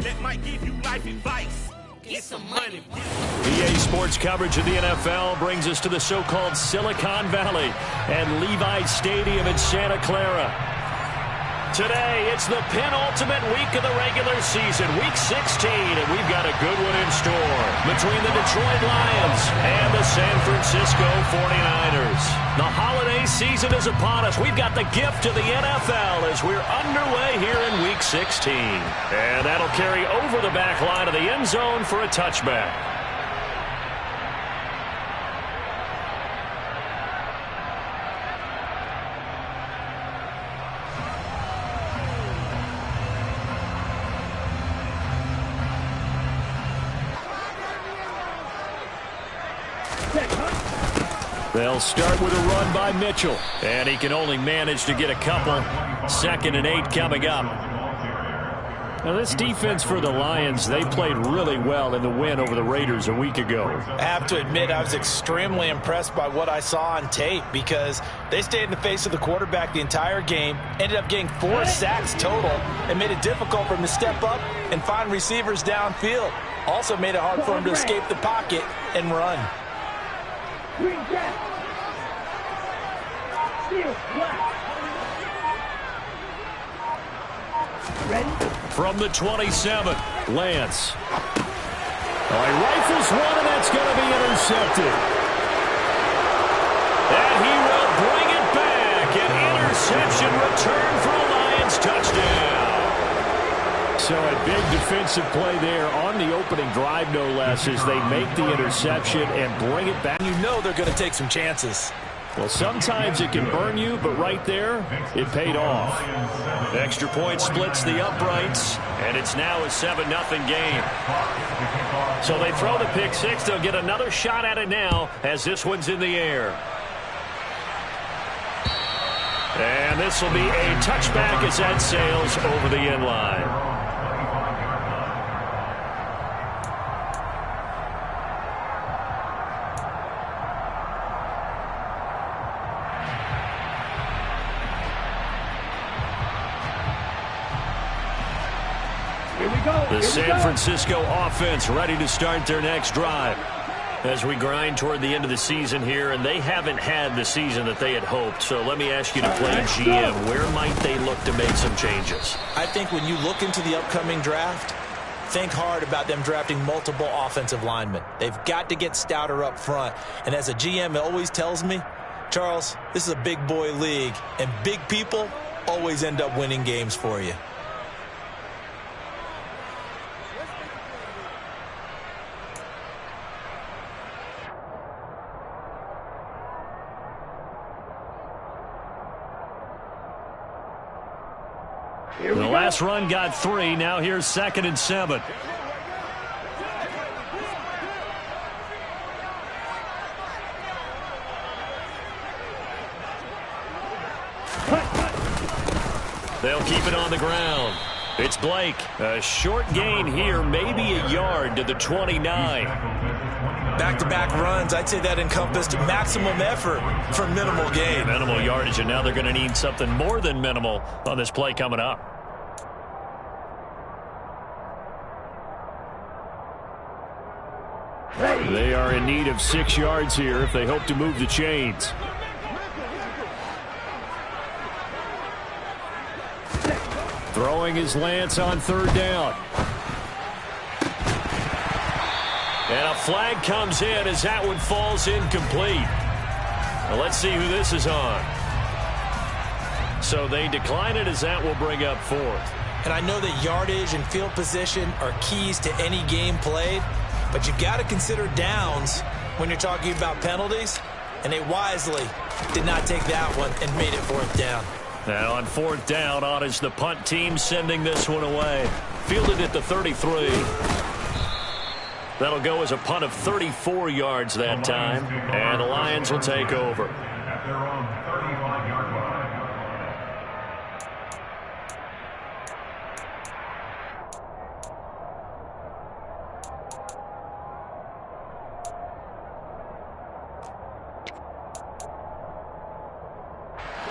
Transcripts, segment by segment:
that might give you life advice. Get some money. EA Sports coverage of the NFL brings us to the so-called Silicon Valley and Levi Stadium in Santa Clara. Today, it's the penultimate week of the regular season, Week 16, and we've got a good one in store between the Detroit Lions and the San Francisco 49ers. The holiday season is upon us. We've got the gift of the NFL as we're underway here in Week 16. And that'll carry over the back line of the end zone for a touchback. They'll start with a run by Mitchell. And he can only manage to get a couple. 2nd and 8 coming up. Now this defense for the Lions, they played really well in the win over the Raiders a week ago. I have to admit I was extremely impressed by what I saw on tape because they stayed in the face of the quarterback the entire game, ended up getting 4 sacks total, and made it difficult for him to step up and find receivers downfield. Also made it hard for him to escape the pocket and run. From the 27, Lance. He rifles one, and that's going to be intercepted. And he will bring it back. An interception return for a Lions touchdown. So a big defensive play there on the opening drive, no less, as they make the interception and bring it back. You know they're going to take some chances. Well, sometimes it can burn you, but right there, it paid off. Extra point splits the uprights, and it's now a 7-0 game. So they throw the pick six. They'll get another shot at it now as this one's in the air. And this will be a touchback as that sails over the end line. The San Francisco offense ready to start their next drive. As we grind toward the end of the season here, and they haven't had the season that they had hoped. So let me ask you to play GM. Where might they look to make some changes? I think when you look into the upcoming draft, think hard about them drafting multiple offensive linemen. They've got to get stouter up front. And as a GM, it always tells me, Charles, this is a big boy league, and big people always end up winning games for you. The last run got 3. Now here's 2nd and 7. They'll keep it on the ground. It's Blake. A short gain here, maybe a yard to the 29. Back-to-back runs, I'd say that encompassed maximum effort for minimal gain. Minimal yardage, and now they're going to need something more than minimal on this play coming up. They are in need of 6 yards here if they hope to move the chains. Throwing his Lance on 3rd down. And a flag comes in as that one falls incomplete. Well, let's see who this is on. So they decline it as that will bring up 4th. And I know that yardage and field position are keys to any game played, but you've got to consider downs when you're talking about penalties, and they wisely did not take that one and made it 4th down. Now on 4th down, on is the punt team sending this one away. Fielded at the 33. That'll go as a punt of 34 yards that time, and the Lions will take over.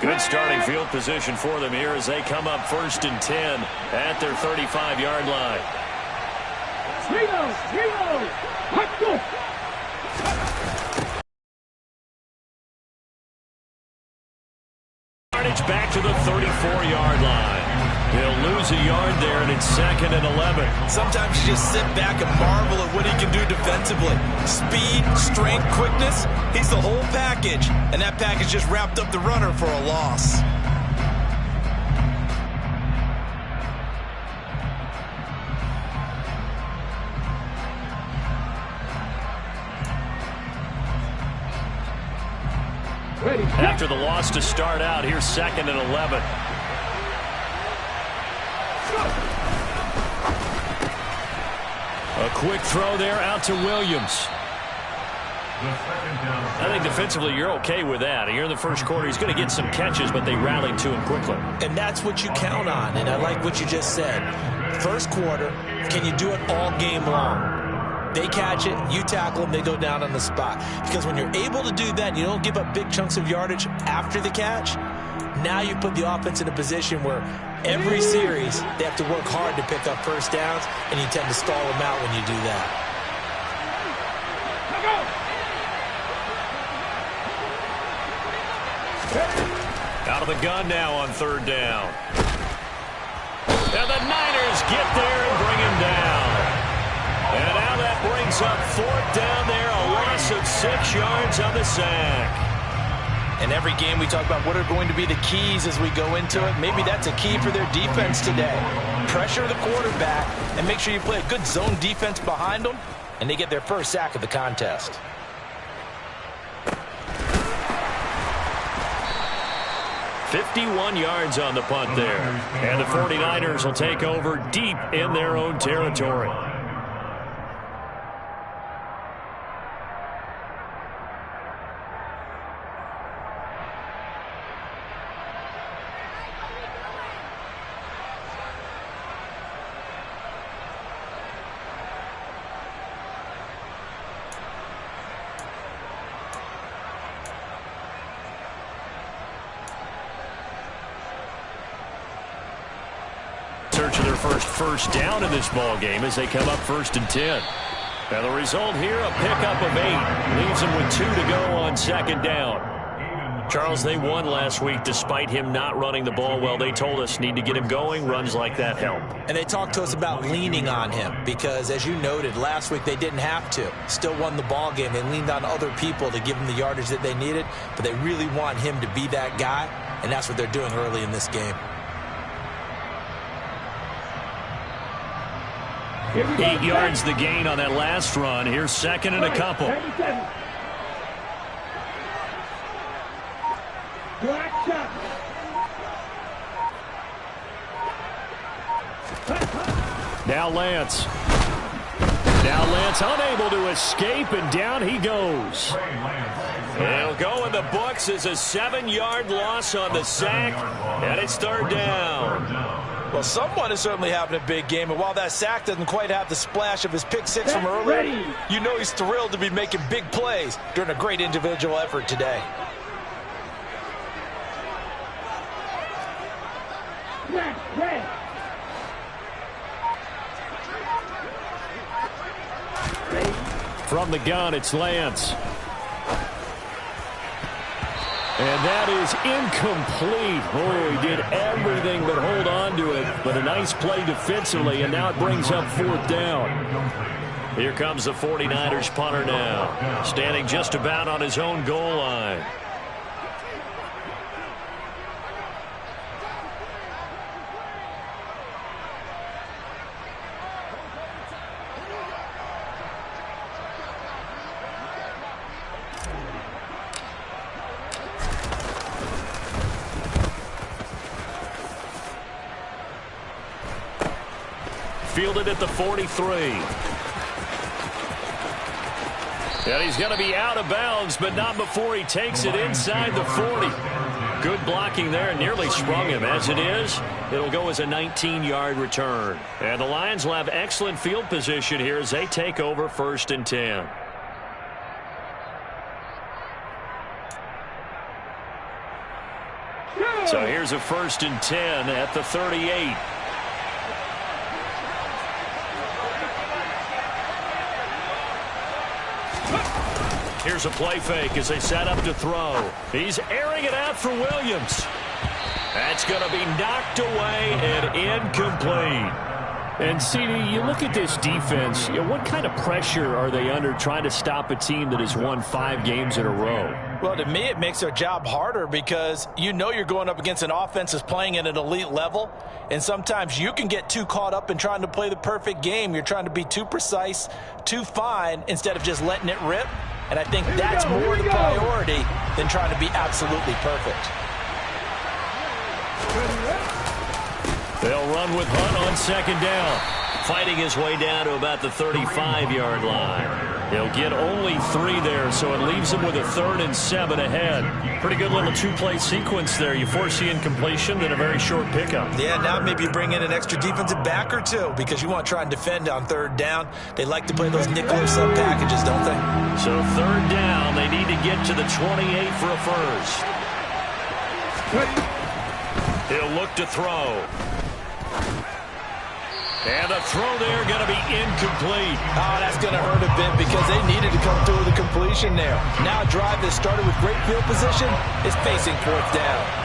Good starting field position for them here as they come up 1st and 10 at their 35-yard line. Back to the 34-yard line. He'll lose a yard there, and it's 2nd and 11. Sometimes you just sit back and marvel at what he can do defensively. Speed, strength, quickness, he's the whole package. And that package just wrapped up the runner for a loss. After the loss to start out, here's 2nd and 11. A quick throw there out to Williams. I think defensively you're okay with that. Here in the first quarter, he's going to get some catches, but they rallied to him quickly. And that's what you count on, and I like what you just said. First quarter, can you do it all game long? They catch it, you tackle them, they go down on the spot. Because when you're able to do that and you don't give up big chunks of yardage after the catch, now you put the offense in a position where every series they have to work hard to pick up first downs, and you tend to stall them out when you do that. Out of the gun now on 3rd down. And the Niners get there and bring him down. And now that brings up 4th down there, a loss of 6 yards on the sack. In every game we talk about what are going to be the keys as we go into it. Maybe that's a key for their defense today. Pressure the quarterback and make sure you play a good zone defense behind them, and they get their first sack of the contest. "51 yards on the punt there. And the 49ers will take over deep in their own territory. Search of their first down in this ball game as they come up 1st and 10. And the result here, a pickup of 8. Leaves them with 2 to go on 2nd down. Charles, they won last week despite him not running the ball well. They told us need to get him going. Runs like that help. And they talked to us about leaning on him because, as you noted, last week they didn't have to. Still won the ball game. They leaned on other people to give them the yardage that they needed, but they really want him to be that guy, and that's what they're doing early in this game. 8 yards the gain on that last run. Here's 2nd and a couple. Now Lance. Unable to escape, and down he goes. He'll go in the books as a 7-yard loss on the sack, and it's 3rd down. Well, someone is certainly having a big game, and while that sack doesn't quite have the splash of his pick six from earlier, you know he's thrilled to be making big plays during a great individual effort today. From the gun, it's Lance. And that is incomplete. Oh, he did everything but hold on to it. But a nice play defensively, and now it brings up 4th down. Here comes the 49ers punter now, standing just about on his own goal line. Fielded at the 43. And he's going to be out of bounds, but not before he takes it inside the 40. Good blocking there, nearly sprung him. As it is, it'll go as a 19-yard return. And the Lions will have excellent field position here as they take over 1st and 10. So here's a 1st and 10 at the 38. Here's a play fake as they set up to throw. He's airing it out for Williams. That's going to be knocked away and incomplete. And, CD, you look at this defense, what kind of pressure are they under trying to stop a team that has won 5 games in a row? Well, to me, it makes their job harder because you know you're going up against an offense that's playing at an elite level, and sometimes you can get too caught up in trying to play the perfect game. You're trying to be too precise, too fine, instead of just letting it rip. And I think that's more the priority than trying to be absolutely perfect. They'll run with Hunt on second down. Fighting his way down to about the 35-yard line. He'll get only 3 there, so it leaves him with a 3rd and 7 ahead. Pretty good little 2-play sequence there. You force the incompletion, then a very short pickup. Yeah, now maybe you bring in an extra defensive back or 2 because you want to try and defend on 3rd down. They like to play those nickel or sub packages, don't they? So 3rd down, they need to get to the 28 for a first. He'll look to throw. And the throw there going to be incomplete. Oh, that's going to hurt a bit because they needed to come through with a completion there. Now a drive that started with great field position is facing 4th down.